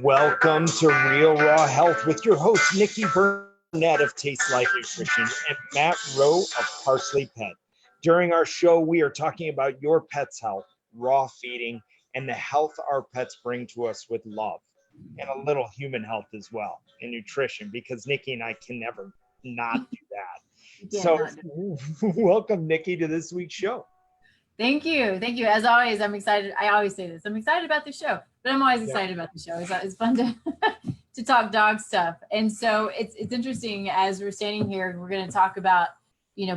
Welcome to Real Raw Health with your host, Nikki Burnett of Taste Life Nutrition and Matt Rowe of Parsley Pet. During our show, we are talking about your pet's health, raw feeding, and the health our pets bring to us with love, and a little human health as well, and nutrition, because Nikki and I can never not do that. So welcome, Nikki, to this week's show. Thank you. Thank you. As always, I'm excited. I always say this. I'm excited about the show, but I'm always excited about the show. It's fun to to talk dog stuff. And so it's interesting as we're standing here, we're going to talk about,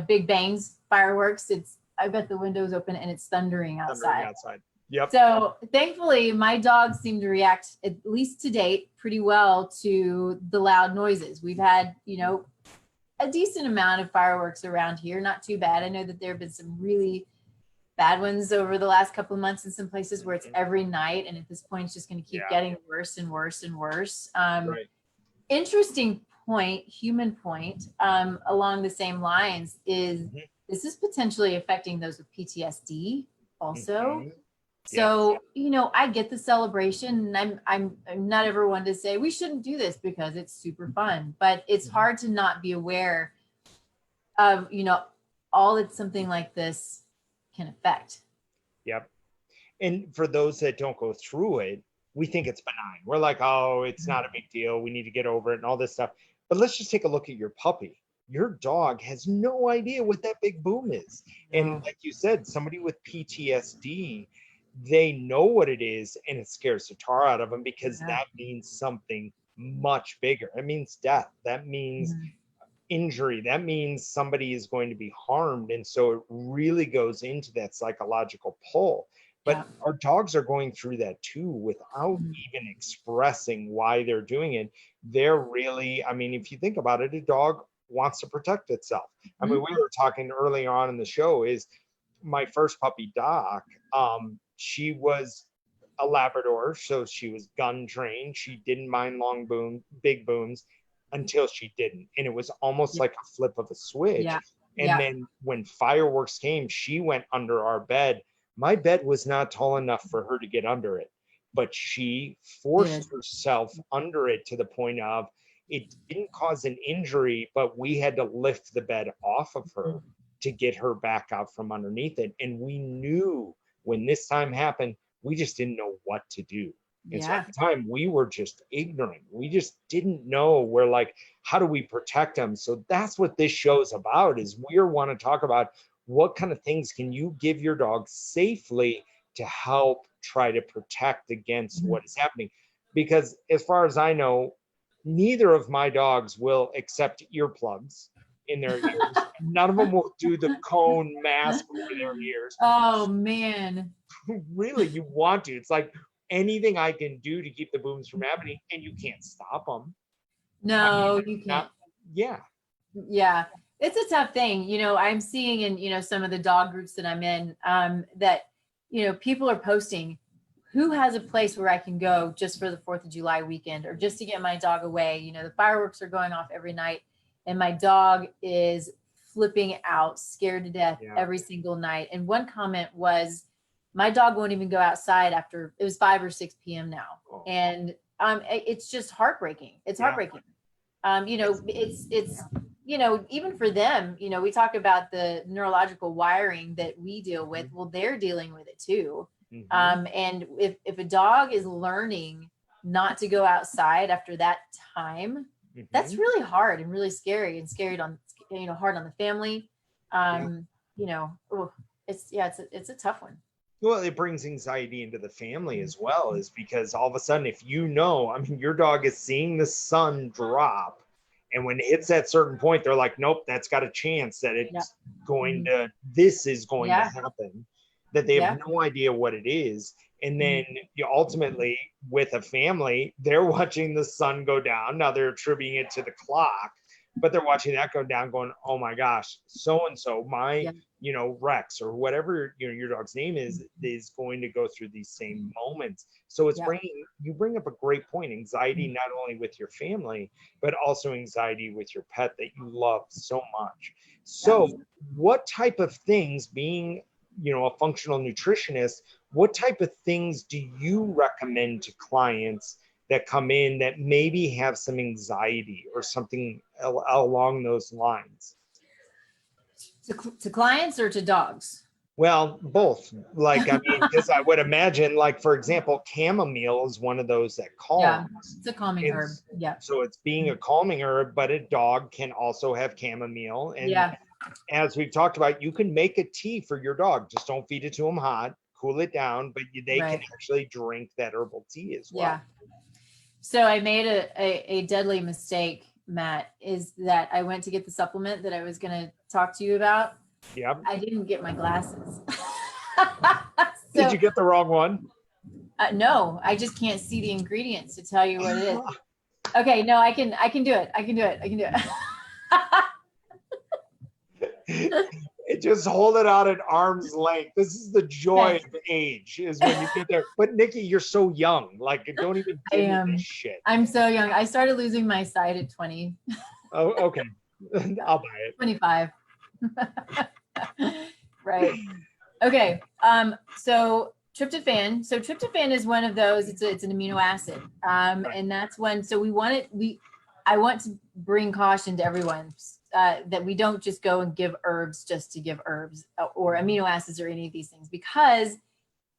big bangs, fireworks. I bet the window's open and it's thundering outside. Yep. So thankfully my dogs seem to react, at least to date, pretty well to the loud noises. We've had, a decent amount of fireworks around here. Not too bad. I know that there have been some really bad ones over the last couple of months in some places where it's every night. And at this point, it's just going to keep getting worse and worse and worse. Right. Interesting point, human point, along the same lines is this is potentially affecting those with PTSD also. So, I get the celebration, and I'm not ever one to say we shouldn't do this because it's super fun, but it's hard to not be aware of, all that something like this can affect. Yep. And for those that don't go through it, we think it's benign. We're like, oh, it's not a big deal. We need to get over it and all this stuff. But let's just take a look at your puppy. Your dog has no idea what that big boom is. And like you said, somebody with PTSD, they know what it is, and it scares the tar out of them because that means something much bigger. It means death. That means injury. That means somebody is going to be harmed. And so it really goes into that psychological pull. But our dogs are going through that too without even expressing why they're doing it. They're really, if you think about it, a dog wants to protect itself. We were talking early on in the show is my first puppy, Doc, she was a Labrador, so she was gun trained. She didn't mind big booms until she didn't. And it was almost like a flip of a switch. And then when fireworks came, she went under our bed. My bed was not tall enough for her to get under it, but she forced herself under it to the point of it didn't cause an injury, but we had to lift the bed off of her to get her back out from underneath it. And we knew when this time happened, we just didn't know what to do. And so at the time, we were just ignorant. We just didn't know. We're like, how do we protect them? So that's what this show's about, is we want to talk about what kind of things can you give your dog safely to help try to protect against what is happening. Because as far as I know, neither of my dogs will accept earplugs in their ears. None of them will do the cone mask over their ears. Oh, man. Really, you want to. It's like, anything I can do to keep the booms from happening, and you can't stop them. No, you can't. Yeah. It's a tough thing. I'm seeing in, some of the dog groups that I'm in, that, people are posting, who has a place where I can go just for the 4th of July weekend, or just to get my dog away. The fireworks are going off every night, and my dog is flipping out, scared to death every single night. And one comment was, my dog won't even go outside after it was 5 or 6 p.m. now. And it's just heartbreaking. It's heartbreaking. It's even for them, we talk about the neurological wiring that we deal with. Well, they're dealing with it too. And if a dog is learning not to go outside after that time, that's really hard and really scary, and hard on the family. It's a tough one. Well, it brings anxiety into the family as well, is because all of a sudden, if your dog is seeing the sun drop, and when it hits that certain point, they're like, nope, that's got a chance that this is going to happen, that they have no idea what it is. And then ultimately, with a family, they're watching the sun go down. Now they're attributing it to the clock, but they're watching that go down going, oh my gosh, so-and-so, Rex or whatever, your dog's name is going to go through these same moments. So it's you bring up a great point, anxiety, not only with your family, but also anxiety with your pet that you love so much. So what type of things, being, a functional nutritionist, what type of things do you recommend to clients that come in that maybe have some anxiety or something along those lines? To clients or to dogs? Well, both. Like, I mean, because I would imagine, like, for example, chamomile is one of those that Yeah, calms. it's a calming herb. Yeah. So it's being a calming herb, but a dog can also have chamomile. And Yeah. as we've talked about, you can make a tea for your dog. Just don't feed it to them hot, cool it down, but they can actually drink that herbal tea as well. Yeah. So I made a deadly mistake, Matt, is that I went to get the supplement that I was going to talk to you about. Yep. I didn't get my glasses. Did you get the wrong one? No, I just can't see the ingredients to tell you what it is. Okay, no, I can do it. I can do it. Just hold it out at arm's length. This is the joy of age, is when you get there. But Nikki, you're so young. Like, don't even give me this shit. I'm so young. I started losing my sight at 20. Oh, okay. I'll buy it. 25. Right. Okay. So tryptophan. So tryptophan is one of those. It's an amino acid. And that's when. So I want to bring caution to everyone that we don't just go and give herbs just to give herbs or amino acids or any of these things, because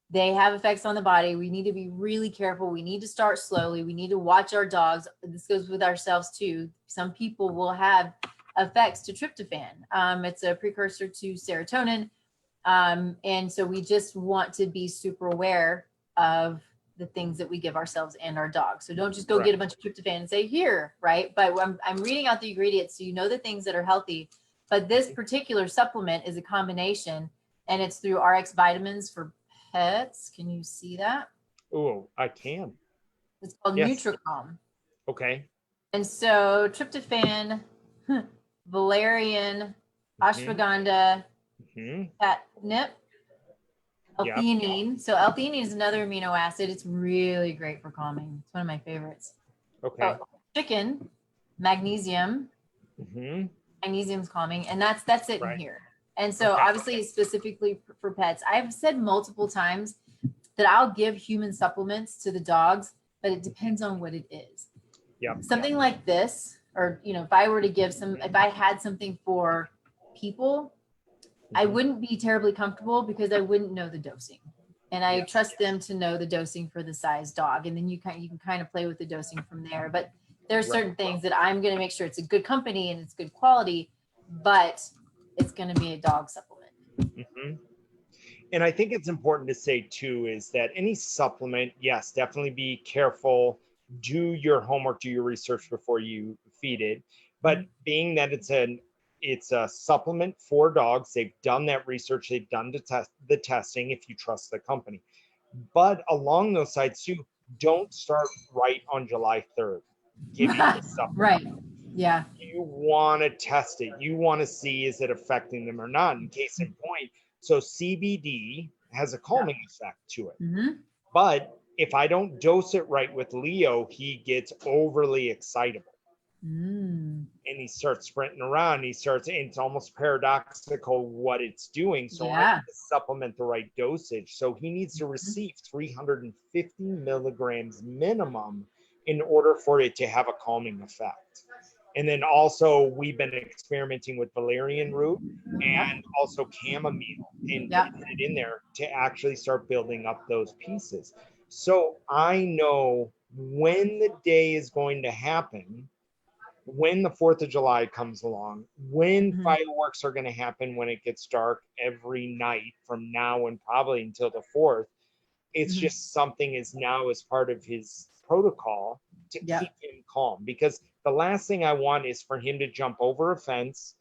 they have effects on the body. We need to be really careful. We need to start slowly. We need to watch our dogs. This goes with ourselves too. Some people will have effects to tryptophan. It's a precursor to serotonin. And so we just want to be super aware of the things that we give ourselves and our dogs. So don't just go get a bunch of tryptophan and say here, right? But I'm reading out the ingredients so you know the things that are healthy. But this particular supplement is a combination, and it's through RX Vitamins for pets. Can you see that? Oh, I can. It's called Nutricom. Okay. And so tryptophan, valerian, ashwagandha, catnip, L-theanine. So L-theanine is another amino acid. It's really great for calming. It's one of my favorites. Okay. Chicken, magnesium. Magnesium's calming, and that's it in here. And so obviously specifically for pets, I've said multiple times that I'll give human supplements to the dogs, but it depends on what it is. Yeah. Something like this, or if I were to give if I had something for people, I wouldn't be terribly comfortable because I wouldn't know the dosing. And I trust them to know the dosing for the size dog. And then you can kind of play with the dosing from there. But there are certain things that I'm going to make sure it's a good company and it's good quality, but it's going to be a dog supplement. And I think it's important to say too, is that any supplement, yes, definitely be careful, do your homework, do your research before you feed it. But being that it's a supplement for dogs, they've done that research, they've done the testing if you trust the company. But along those sides too, don't start right on July 3rd giving the supplement. Right. Yeah. You want to test it. You want to see, is it affecting them or not? In case in point, so CBD has a calming effect to it. But if I don't dose it right with Leo, he gets overly excitable. And he starts sprinting around. It's almost paradoxical what it's doing. So I need to supplement the right dosage. So he needs to receive 350 milligrams minimum in order for it to have a calming effect. And then also we've been experimenting with valerian root and also chamomile and putting it in there to actually start building up those pieces. So I know when the day is going to happen, when the 4th of July comes along, when fireworks are going to happen, when it gets dark every night from now and probably until the 4th. It's just something is now as part of his protocol to keep him calm, because the last thing I want is for him to jump over a fence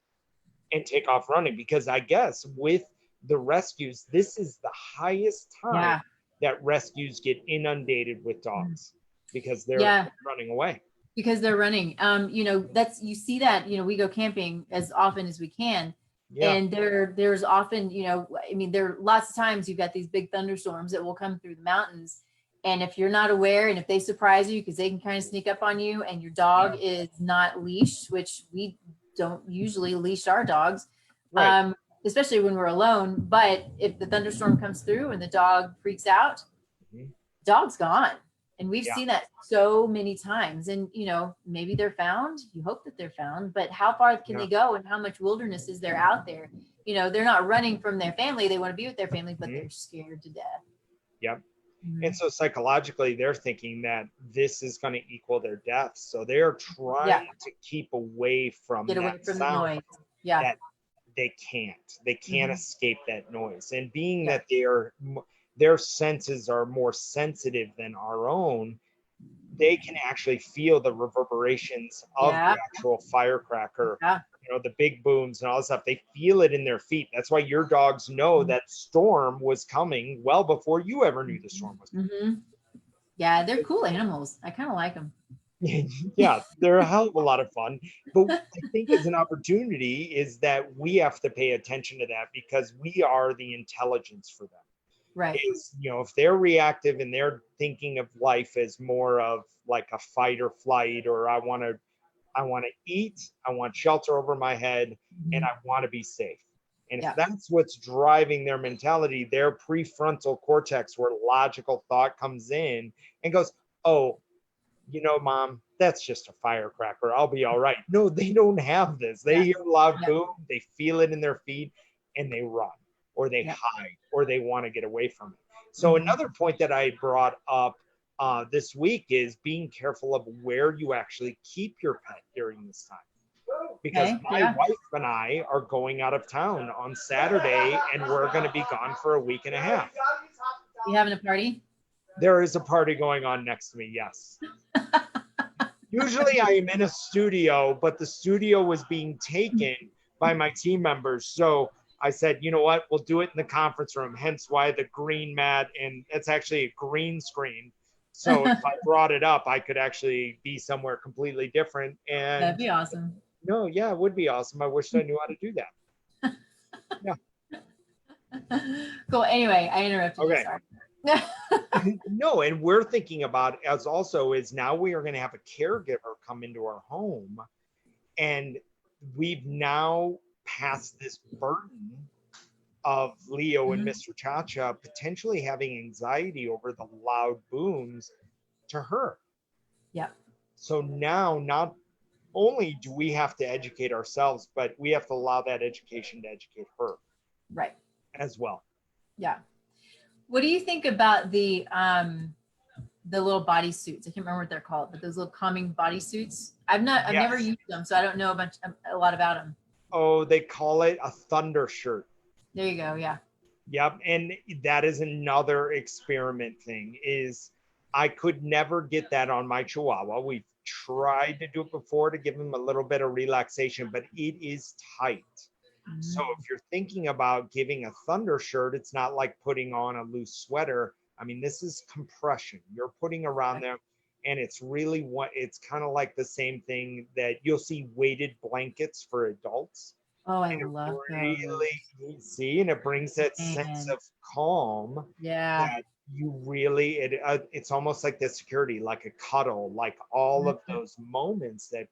and take off running, because I guess with the rescues, this is the highest time that rescues get inundated with dogs because they're running away. Because they're running. You see that, we go camping as often as we can. And there's often, there are lots of times you've got these big thunderstorms that will come through the mountains. And if you're not aware, and if they surprise you, because they can kind of sneak up on you, and your dog is not leashed, which we don't usually leash our dogs, especially when we're alone. But if the thunderstorm comes through and the dog freaks out, dog's gone. And we've Yeah. seen that so many times. And, you know, maybe they're found. You hope that they're found, but how far can they go and how much wilderness is there out there? You know, they're not running from their family. They want to be with their family, but they're scared to death. Yep. And so psychologically, they're thinking that this is going to equal their death. So they're trying to keep away from Get away that from sound the noise. Yeah. that they can't escape that noise. And being that their senses are more sensitive than our own, they can actually feel the reverberations of the actual firecracker, you know, the big booms and all this stuff. They feel it in their feet. That's why your dogs know that storm was coming well before you ever knew the storm was coming. Yeah, they're cool animals. I kind of like them. Yeah, they're a hell of a lot of fun. But I think as an opportunity is that we have to pay attention to that because we are the intelligence for them. Right. Is, you know, if they're reactive and they're thinking of life as more of like a fight or flight, or I want to eat, I want shelter over my head, and I want to be safe. And if that's what's driving their mentality, their prefrontal cortex, where logical thought comes in and goes, oh, you know, mom, that's just a firecracker. I'll be all right. No, they don't have this. They hear a loud boom, they feel it in their feet, and they run, or they hide, or they want to get away from it. So another point that I brought up this week is being careful of where you actually keep your pet during this time. Because my wife and I are going out of town on Saturday, and we're going to be gone for a week and a half. You having a party? There is a party going on next to me, yes. Usually I am in a studio, but the studio was being taken by my team members. So I said, you know what, we'll do it in the conference room, hence why the green mat, and it's actually a green screen. So if I brought it up, I could actually be somewhere completely different. And that'd be awesome. No, yeah, it would be awesome. I wish I knew how to do that. Yeah. Cool. Anyway, I interrupted you. Sorry. No, and we're thinking about as also is now we are going to have a caregiver come into our home, and we've now passed this burden of Leo and Mr. Chacha potentially having anxiety over the loud booms to her. Yeah. So now not only do we have to educate ourselves, but we have to allow that education to educate her. Right. As well. Yeah. What do you think about the little body suits? I can't remember what they're called, but those little calming body suits. I've never used them, so I don't know a lot about them. Oh, they call it a thunder shirt. There you go. Yeah. Yep. And that is another experiment thing is I could never get that on my Chihuahua. We've tried to do it before to give him a little bit of relaxation, but it is tight. So if you're thinking about giving a thunder shirt, it's not like putting on a loose sweater. I mean, this is compression. You're putting around them, and it's really it's kind of like the same thing that you'll see weighted blankets for adults. Oh, I love really see, and it brings that sense of calm. Yeah. That you really it's almost like the security, like a cuddle, like all of those moments that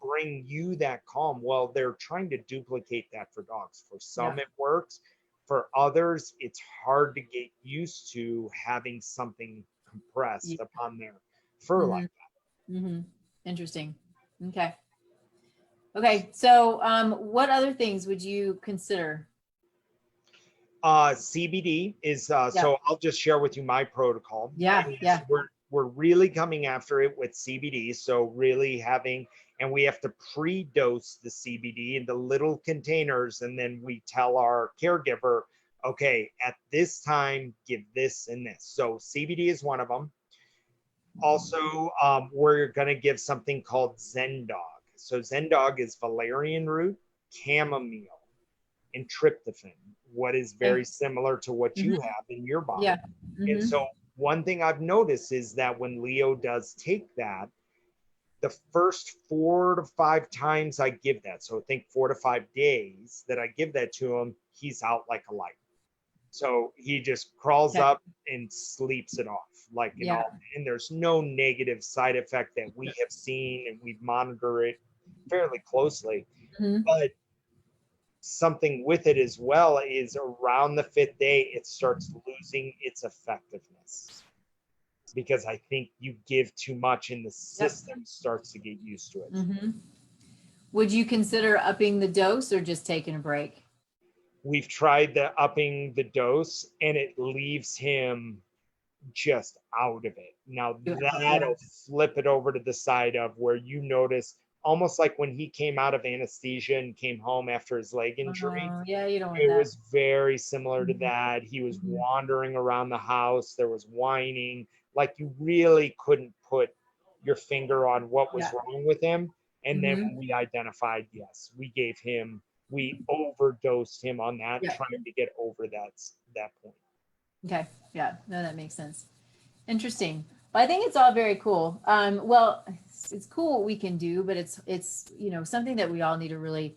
bring you that calm. Well, they're trying to duplicate that for dogs. For some it works, for others it's hard to get used to having something compressed upon their fur like that. Interesting. Okay, so what other things would you consider? CBD is so I'll just share with you my protocol. Yeah. We're really coming after it with CBD. So really having, and we have to pre-dose the CBD into little containers, and then we tell our caregiver, okay, at this time, give this and this. So CBD is one of them. Also, we're going to give something called Zen Dog. So Zen Dog is valerian root, chamomile, and tryptophan, what is very similar to what you have in your body. Yeah. And so one thing I've noticed is that when Leo does take that, the first 4 to 5 times I give that, so think 4 to 5 days that I give that to him, he's out like a light. So he just crawls up and sleeps it off. Like, you know, and there's no negative side effect that we have seen, and we monitor it fairly closely. But something with it as well is around the 5th day, it starts losing its effectiveness. because I think you give too much and the Yep. system starts to get used to it. Mm-hmm. Would you consider upping the dose or just taking a break? We've tried the upping the dose and it leaves him just out of it. Now that'll flip it over to the side of where you notice almost like when he came out of anesthesia and came home after his leg injury. Yeah, you don't want It that. was very similar to that. He was wandering around the house. There was whining. Like you really couldn't put your finger on what was wrong with him. And then when we identified, yes, we overdosed him on that, trying to get over that point. Okay. Yeah. No, that makes sense. Interesting. Well, I think it's all very cool. Well, it's cool what we can do, but it's something that we all need to really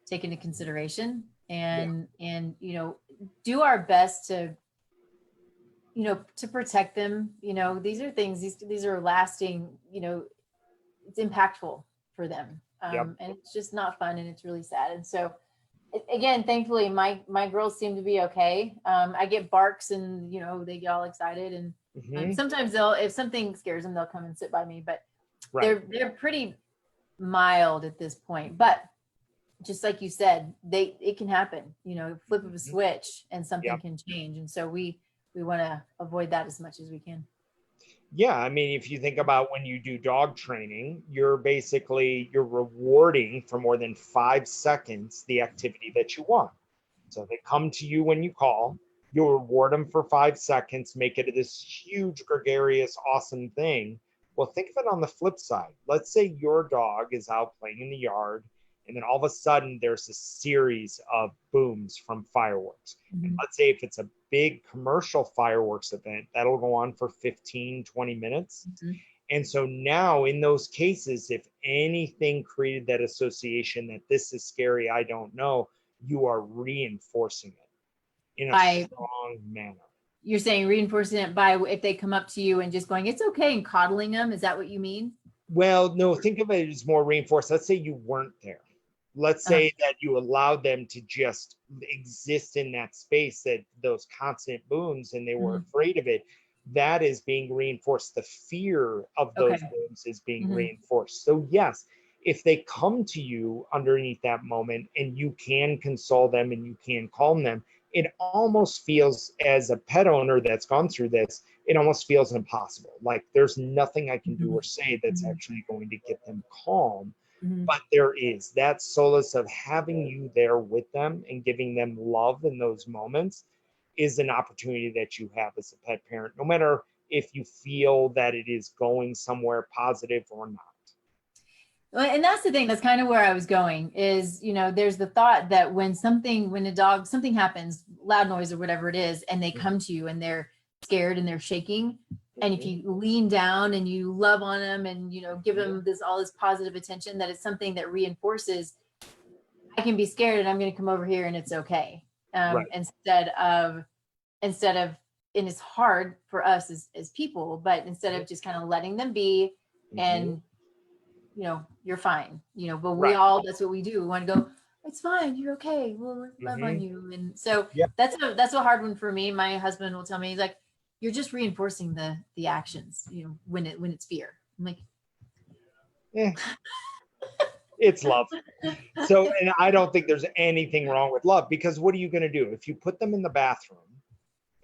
take into consideration and do our best to to protect them. These are things, these are lasting, it's impactful for them. And it's just not fun and it's really sad. And so again, thankfully my girls seem to be okay. I get barks and they get all excited and sometimes if something scares them, they'll come and sit by me, but they're pretty mild at this point. But just like you said, it can happen, flip of a switch and something can change. And so we want to avoid that as much as we can. Yeah, I mean, if you think about when you do dog training, you're rewarding for more than 5 seconds the activity that you want. So they come to you when you call, you'll reward them for 5 seconds, make it this huge, gregarious, awesome thing. Well, think of it on the flip side. Let's say your dog is out playing in the yard, and then all of a sudden there's a series of booms from fireworks. And let's say if it's a big commercial fireworks event, that'll go on for 15, 20 minutes. And so now in those cases, if anything created that association that this is scary, I don't know, you are reinforcing it in a strong manner. You're saying reinforcing it by if they come up to you and just going, it's okay, and coddling them. Is that what you mean? Well, no, think of it as more reinforced. Let's say you weren't there. Let's say that you allowed them to just exist in that space, that those constant booms, and they were afraid of it. That is being reinforced. The fear of those booms is being reinforced. So yes, if they come to you underneath that moment and you can console them and you can calm them, it almost feels, as a pet owner that's gone through this, it almost feels impossible. Like there's nothing I can do or say that's actually going to get them calm. But there is that solace of having you there with them and giving them love in those moments is an opportunity that you have as a pet parent, no matter if you feel that it is going somewhere positive or not. Well, and that's the thing, that's kind of where I was going is, there's the thought that when a dog, something happens, loud noise or whatever it is, and they come to you and they're scared and they're shaking. And if you lean down and you love on them and, give them all this positive attention, that it's something that reinforces, I can be scared and I'm going to come over here and it's okay. Instead of, and it's hard for us as people, but instead of just kind of letting them be and, you're fine, but we all, that's what we do. We want to go, it's fine, you're okay, we'll love on you. And so that's a hard one for me. My husband will tell me, he's like, you're just reinforcing the actions, when it's fear. I'm like, it's love. So, and I don't think there's anything wrong with love, because what are you going to do if you put them in the bathroom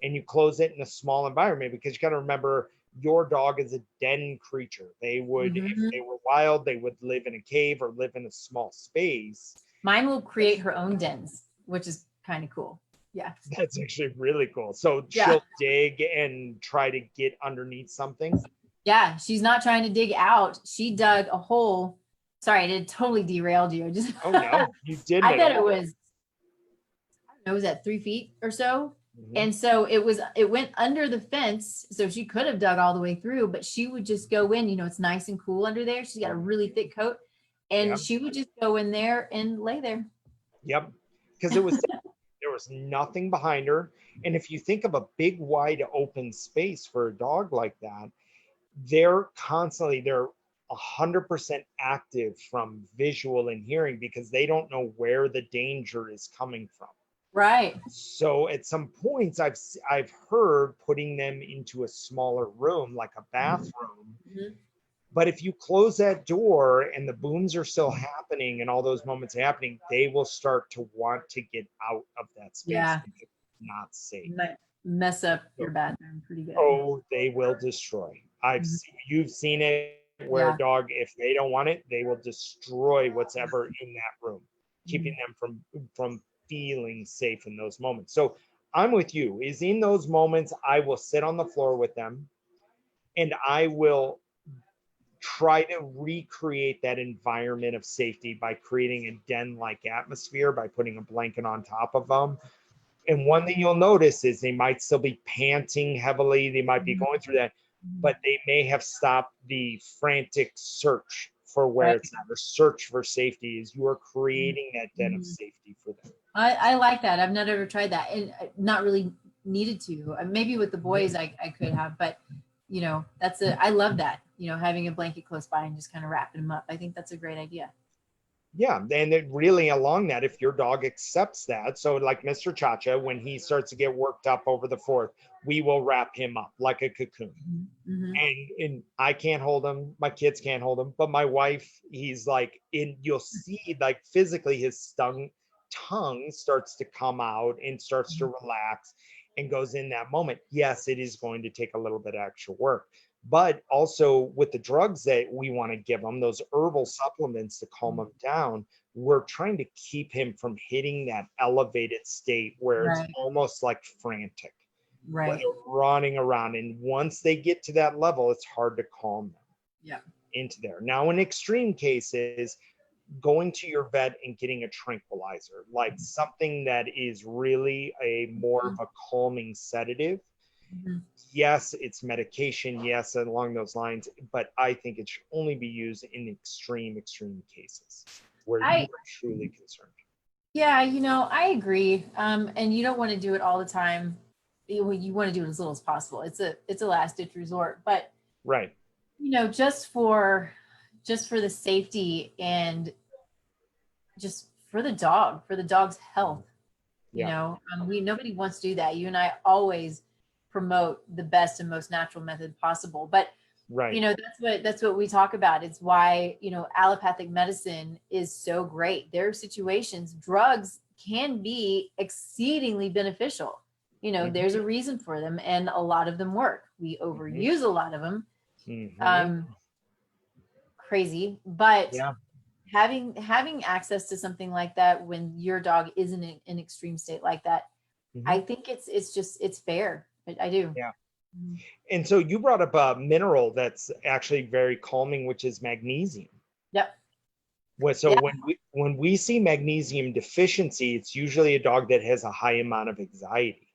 and you close it in a small environment? Because you got to remember, your dog is a den creature. They would, if they were wild, they would live in a cave or live in a small space. Mine will create her own dens, which is kind of cool. Yeah. That's actually really cool. So she'll dig and try to get underneath something. Yeah. She's not trying to dig out. She dug a hole. Sorry, I did totally derailed you. Oh no, you didn't. I bet it was, I don't know, was that 3 feet or so? And so it went under the fence. So she could have dug all the way through, but she would just go in, it's nice and cool under there. She's got a really thick coat and she would just go in there and lay there. Yep. Because there was nothing behind her. And if you think of a big, wide open space for a dog like that, they're 100% active from visual and hearing, because they don't know where the danger is coming from. Right. So at some points I've heard putting them into a smaller room, like a bathroom. Mhm. But if you close that door and the booms are still happening and all those moments happening, they will start to want to get out of that space Yeah. because it's not safe. Might mess up your So, bathroom pretty good. oh, they will destroy. Mhm. You've seen it where a Yeah. dog, if they don't want it, they will destroy what's ever in that room, keeping Mhm. them from feeling safe in those moments. So I'm with you. Is in those moments, I will sit on the floor with them and I will try to recreate that environment of safety by creating a den-like atmosphere by putting a blanket on top of them. And one thing you'll notice is they might still be panting heavily. They might be Mhm. going through that, Mhm. but they may have stopped the frantic search for where Right. it's at or search for safety. Is you are Mhm. creating that den of Mhm. safety for them. I like that. I've not ever tried that, and not really needed to. Maybe with the boys, I could have, but that's I love that. Having a blanket close by and just kind of wrapping them up. I think that's a great idea. Yeah, and it really along that, if your dog accepts that, so like Mr. Chacha, when he starts to get worked up over the fourth, we will wrap him up like a cocoon. Mm-hmm. And I can't hold him, my kids can't hold him, but my wife, he's like, in you'll see like physically his tongue starts to come out and starts to relax and goes in that moment. Yes, it is going to take a little bit of extra work, but also with the drugs that we want to give them, those herbal supplements to calm him down, we're trying to keep him from hitting that elevated state where it's Right. almost like frantic, where Right. they're running around. And once they get to that level, it's hard to calm them Yeah. into there. Now, in extreme cases, going to your vet and getting a tranquilizer, like something that is really a more of a calming sedative. Mhm. Yes, it's medication. Yes, along those lines. But I think it should only be used in extreme cases where you I are truly concerned. Yeah, I agree. And you don't want to do it all the time. You want to do it as little as possible. It's a last ditch resort, but Right. just for the safety and just for the dog's health. Yeah. Nobody wants to do that. You and I always promote the best and most natural method possible, but Right. that's what we talk about. It's why allopathic medicine is so great. There are situations drugs can be exceedingly beneficial. There's Mm-hmm. a reason for them, and a lot of them work. We Mm-hmm. overuse a lot of them. Mm-hmm. um Crazy, but Yeah. having access to something like that when your dog isn't in an extreme state like that, Mm-hmm. I think it's fair. I do. Yeah. Mhm. And so you brought up a mineral that's actually very calming, which is magnesium. Yep. So Yeah. when we see magnesium deficiency, it's usually a dog that has a high amount of anxiety.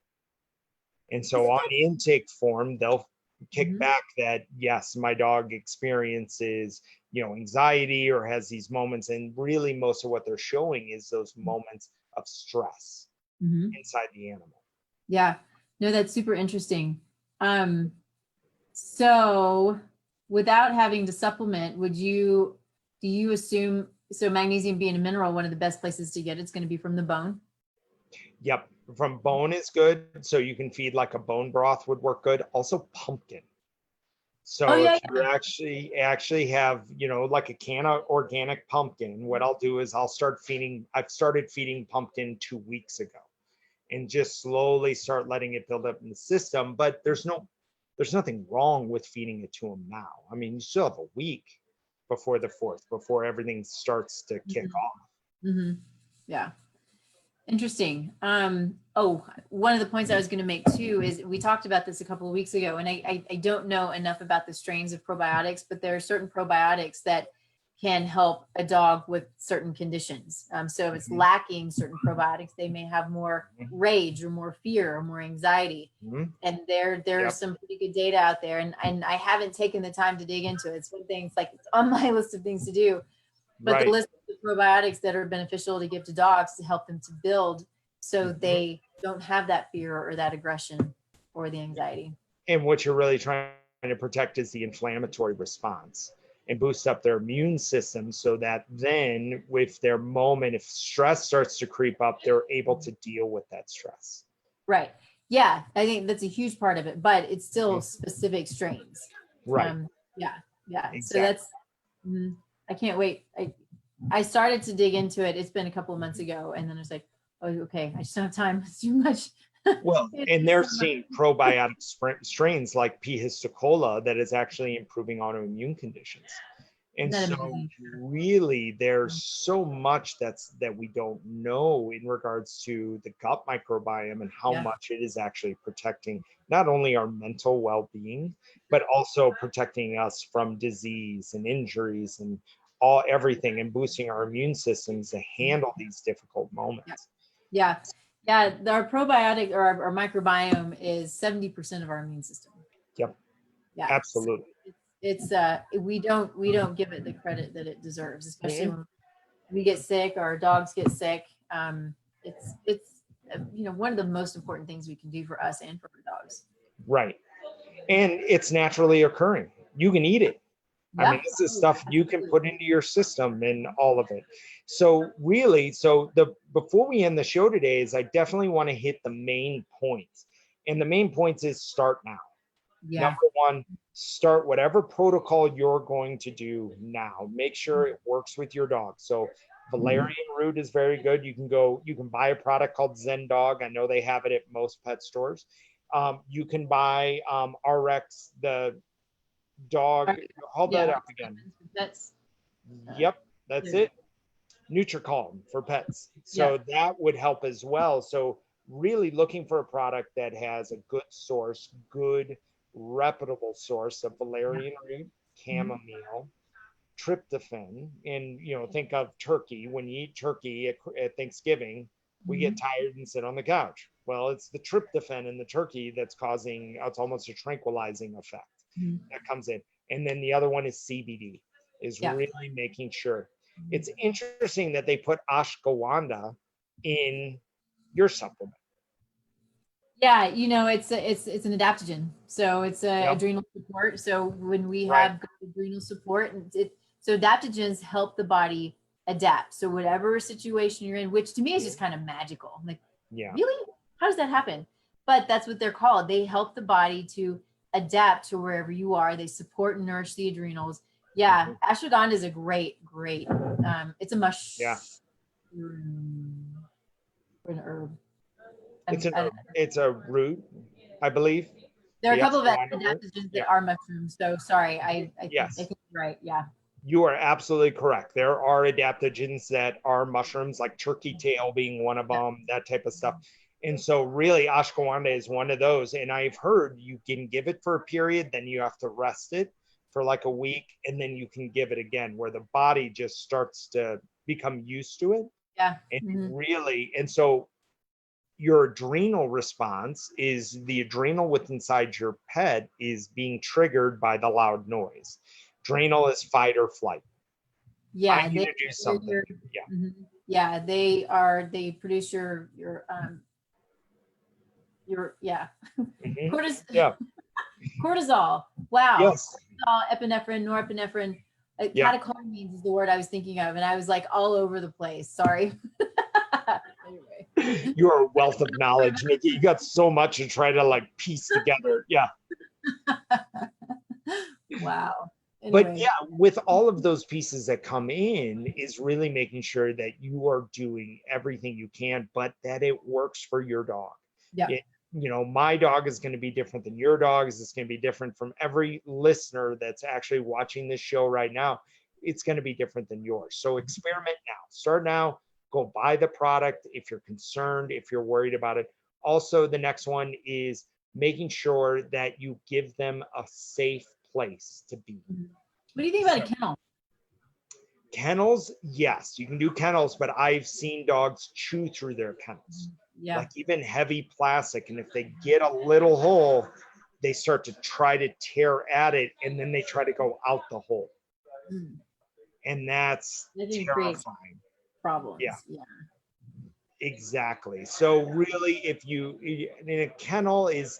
And so Isn't on that? intake form, they'll kick Mhm. back that yes, my dog experiences, anxiety or has these moments. And really most of what they're showing is those moments of stress Mhm. inside the animal. Yeah. No, that's super interesting. Um, so without having to supplement, do you assume, so magnesium being a mineral, one of the best places to get it's going to be from the bone? Yep. From bone is good. So you can feed like a bone broth would work good. Also pumpkin. Oh So yeah, if you actually have, like a can of organic pumpkin, what I'll do is I've started feeding pumpkin 2 weeks ago and just slowly start letting it build up in the system. But there's nothing wrong with feeding it to them now. I mean, you still have a week before the fourth, before everything starts to yeah. kick off. Hmm. Yeah. Interesting. One of the points I was going to make too is we talked about this a couple of weeks ago, and I don't know enough about the strains of probiotics, but there are certain probiotics that can help a dog with certain conditions. So if it's Mhm, lacking certain probiotics, they may have more mhm, rage or more fear or more anxiety. mhm. And there's Yep. some pretty good data out there, and I haven't taken the time to dig into it. It's one thing. It's like it's on my list of things to do, but the Right. list of probiotics that are beneficial to give to dogs to help them to build so Mhm. they don't have that fear or that aggression or the anxiety. And what you're really trying to protect is the inflammatory response. and boost up their immune system so that then with their moment, if stress starts to creep up, they're able to deal with that stress. Right. Yeah, I think that's a huge part of it, but it's still specific strains. Right. Yeah. Exactly. So that's, I can't wait. I started to dig into it. It's been a couple of months ago, and then I was like, oh, okay, I just don't have time. It's too much. Well, and they're seeing probiotic strains like P. histicola that is actually improving autoimmune conditions. And so really there's so much that we don't know in regards to the gut microbiome and how much it is actually protecting not only our mental well-being, but also protecting us from disease and injuries and everything, and boosting our immune systems to handle these difficult moments. Yeah. Our probiotic or our microbiome is 70% of our immune system. Yep. Yeah. Absolutely. So it's we don't give it the credit that it deserves, especially when we get sick or our dogs get sick. It's one of the most important things we can do for us and for our dogs. Right. And it's naturally occurring. You can eat it. I mean, this is stuff you can put into your system and all of it. So really, before we end the show today is I definitely want to hit the main points. And the main points is start now. Number one, start whatever protocol you're going to do now. Make sure it works with your dog. So valerian root is very good. You can buy a product called Zen Dog. I know they have it at most pet stores. You can buy RX, the dog, hold that up again. Yep, that's it. NutriCalm for pets. So that would help as well. So really looking for a product that has a good source, good reputable source of valerian root, chamomile, tryptophan. And think of turkey. When you eat turkey at Thanksgiving, we get tired and sit on the couch. Well, it's the tryptophan in the turkey that's causing, it's almost a tranquilizing effect that comes in. And then the other one is CBD, is really making sure. It's interesting that they put ashwagandha in your supplement. Yeah, it's an adaptogen, so it's adrenal support. So when we have good adrenal support, so adaptogens help the body adapt. So whatever situation you're in, which to me is just kind of magical. Like, really, how does that happen? But that's what they're called. They help the body to adapt to wherever you are. They support and nourish the adrenals. Yeah, ashwagandha is a great. It's a mushroom. An herb. It's a root, I believe. There are a couple of adaptogens that are mushrooms. So sorry, I think you're right. Yeah. You are absolutely correct. There are adaptogens that are mushrooms, like turkey tail being one of them, that type of stuff. And so really ashwagandha is one of those. And I've heard you can give it for a period, then you have to rest it for like a week, and then you can give it again, where the body just starts to become used to it. Yeah. And really, and so your adrenal response is the adrenal within inside your pet is being triggered by the loud noise. Adrenal is fight or flight. Yeah, I need to do something. They produce your cortisol. Wow. Yes. Cortisol, epinephrine, norepinephrine. Catecholamines is the word I was thinking of, and I was like all over the place. Sorry. Anyway. You're a wealth of knowledge, Nikki. You got so much to try to like piece together. Yeah. Wow. Anyway. But yeah, with all of those pieces that come in is really making sure that you are doing everything you can, but that it works for your dog. Yeah. My dog is going to be different than your dog's. It's going to be different from every listener that's actually watching this show right now. It's going to be different than yours. So experiment now. Start now. Go buy the product if you're concerned, if you're worried about it. Also, the next one is making sure that you give them a safe place to be. What do you think about a kennel? Kennels, yes, you can do kennels, but I've seen dogs chew through their kennels. Yeah. Like even heavy plastic. And if they get a little hole, they start to try to tear at it, and then they try to go out the hole. And that's terrifying. Problems. Yeah. Exactly. So really, if you in a kennel is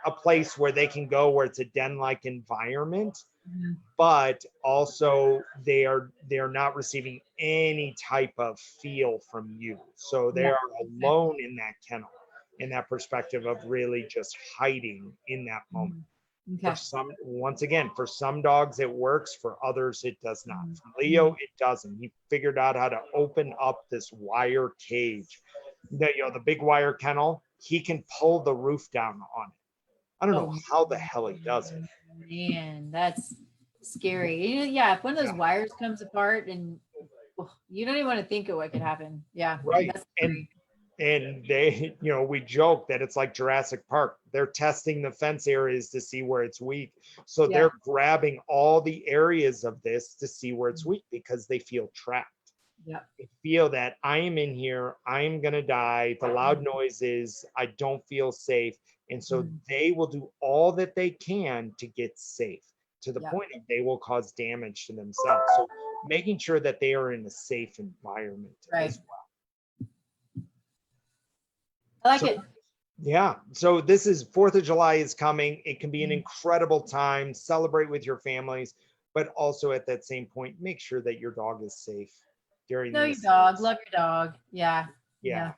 a place where they can go where it's a den-like environment, Mhm. but also they're not receiving any type of feel from you. So they Yeah. are alone in that kennel, in that perspective of really just hiding in that moment. Mhm. For Okay. some, once again, for some dogs it works, for others it does not. Mhm. For Leo, it doesn't. He figured out how to open up this wire cage. The big wire kennel, he can pull the roof down on it. I don't know Oh how the hell he does it. man, that's scary. Yeah, if one of those Yeah, wires comes apart and you don't even want to think of what could happen. Yeah, right. that's And scary. they, we joke that it's like Jurassic Park. They're testing the fence areas to see where it's weak. So Yeah. they're grabbing all the areas of this to see where it's weak because they feel trapped. Yeah. They feel that I am in here, I'm gonna die, the loud noises, I don't feel safe. And so Mhm. they will do all that they can to get safe, to the Yeah. point of they will cause damage to themselves. So making sure that they are in a safe environment Right. as well. I like So it. yeah, so this is 4th of July is coming. It can be an Mhm. incredible time. Celebrate with your families, but also at that same point, make sure that your dog is safe during Know your this. dog. Love your dog. Yeah. Yeah, Yeah.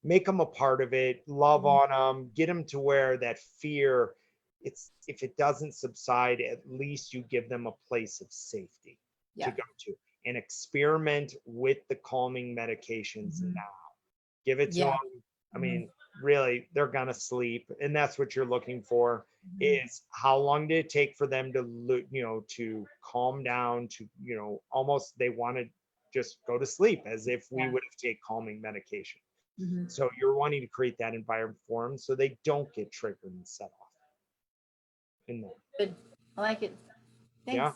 make them a part of it, love Mhm. on them, get them to where that fear, it's, if it doesn't subside, at least you give them a place of safety to Yeah. go to, and experiment with the calming medications Mhm. now. Give it to Yeah. them. I Mhm. mean, really, they're gonna sleep, and that's what you're looking for. Mhm. Is how long did it take for them to to calm down, to almost they want to just go to sleep as if we Yeah. would have take calming medication. Mhm. So you're wanting to create that environment for them so they don't get triggered and set off in there. Good. I like it. Yeah.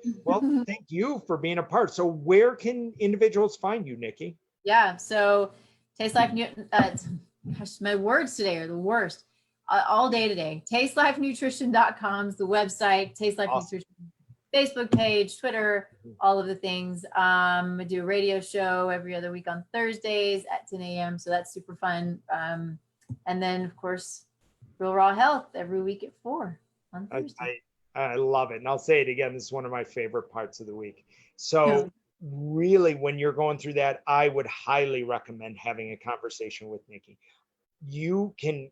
Thanks. Well, thank you for being a part. So where can individuals find you, Nikki? Yeah. So Taste Life gosh, my words today are the worst. All day today. TasteLifeNutrition.com is the website. Taste Life Awesome. Nutrition Facebook page, Twitter, all of the things. I do a radio show every other week on Thursdays at 10 a.m. So that's super fun. And then, of course, Real Raw Health every week at 4 on I, Thursday. I love it. And I'll say it again. This is one of my favorite parts of the week. So really, when you're going through that, I would highly recommend having a conversation with Nikki. You can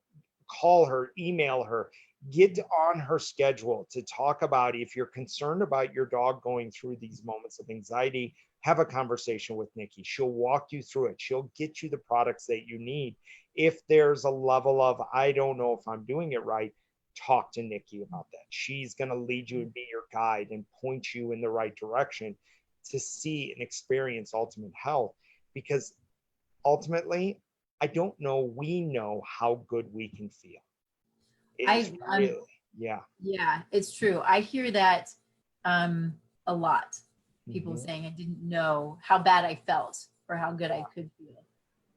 call her, email her, get on her schedule to talk about, if you're concerned about your dog going through these moments of anxiety, have a conversation with Nikki. She'll walk you through it. She'll get you the products that you need. If there's a level of, I don't know if I'm doing it right, talk to Nikki about that. She's going to lead you and be your guide and point you in the right direction to see and experience ultimate health, because ultimately, I don't know, we know how good we can feel. It is I'm really, yeah. Yeah, it's true. I hear that a lot. People Mhm. saying I didn't know how bad I felt or how good I could feel.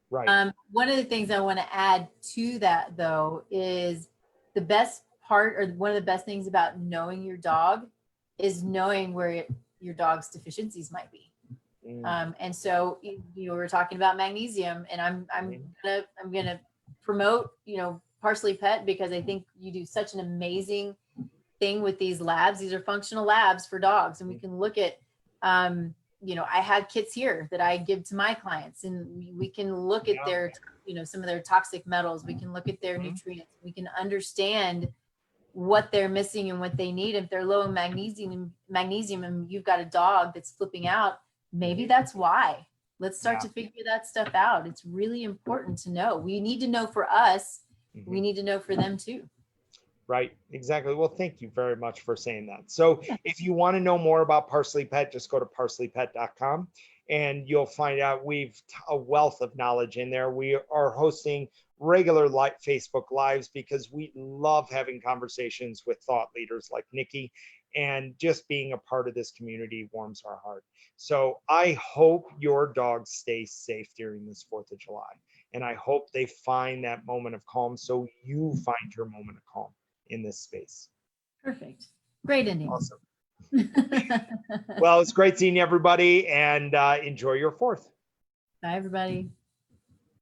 Right. One of the things I want to add to that, though, is the best part, or one of the best things about knowing your dog is knowing where your dog's deficiencies might be. And so, we're talking about magnesium, and I'm gonna promote, Parsley Pet, because I think you do such an amazing thing with these labs. These are functional labs for dogs, and we can look at, I have kits here that I give to my clients, and we can look at Yeah. their, some of their toxic metals. We can look at their Mhm. nutrients. We can understand what they're missing and what they need. If they're low in magnesium, and you've got a dog that's flipping out, maybe that's why. Let's start to figure that stuff out. It's really important to know. We need to know for us. We Mhm. need to know for them too. Right, exactly. Well, thank you very much for saying that. So if you want to know more about Parsley Pet, just go to parsleypet.com and you'll find out we've a wealth of knowledge in there. We are hosting regular Facebook lives because we love having conversations with thought leaders like Nikki, and just being a part of this community warms our heart. So I hope your dogs stay safe during this 4th of July. And I hope they find that moment of calm so you find your moment of calm in this space. Perfect. Great ending. Awesome. Well, it's great seeing everybody, and enjoy your 4th. Bye, everybody.